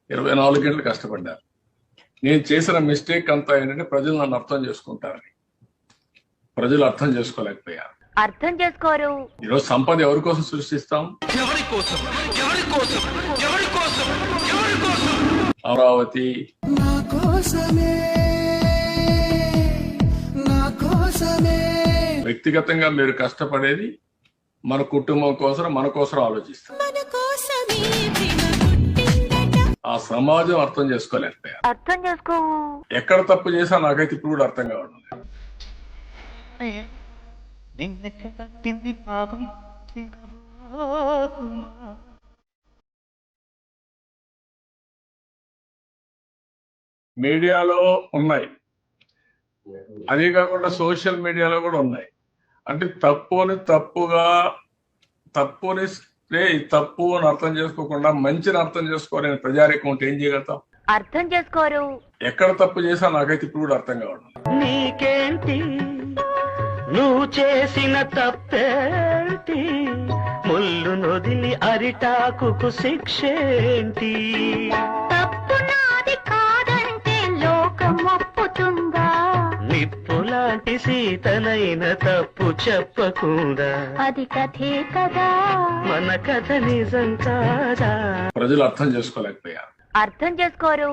24 గంటలు కష్టపడ్డారు. నేను చేసిన మిస్టేక్ అంతా ఏంటంటే ప్రజలు నన్ను అర్థం చేసుకుంటారని. ప్రజలు అర్థం చేసుకోలేకపోయారు. అర్థం చేసుకోరు. ఈరోజు సంపద ఎవరి కోసం సృష్టిస్తాం? అమరావతి వ్యక్తిగతంగా మీరు కష్టపడేది మన కుటుంబం కోసం, మన కోసం ఆలోచిస్తాం. ఆ సమాజం అర్థం చేసుకోలేకపోయారు. అర్థం చేసుకో. ఎక్కడ తప్పు చేసా నాకైతే ఇప్పుడు కూడా అర్థం కావడం లేదు. మీడియాలో ఉన్నాయి, అదే కాకుండా సోషల్ మీడియాలో కూడా ఉన్నాయి. అంటే తప్పుని తప్పు అని అర్థం చేసుకోకుండా మంచిని అర్థం చేసుకోవాలని ప్రజారికం ఉంటే ఏం చేయగలుగుతాం? అర్థం చేసుకోరు. ఎక్కడ తప్పు చేసా నాకైతే ఇప్పుడు కూడా అర్థం కావడం లేదు. నీకేంటి నువ్వు చేసిన తప్పేంటి? ముళ్ళు నొదిలి అరిటాకుకు శిక్షేంటి? తప్పు నాది కాదంటే లోకం ఒప్పుతుందా? నిప్పులాంటి సీతనైన తప్పు చెప్పకుండా అది కథే కదా. మన కథ నిజం కాదా? ప్రజలు అర్థం చేసుకోలేకపోయారు. అర్థం చేసుకోరు.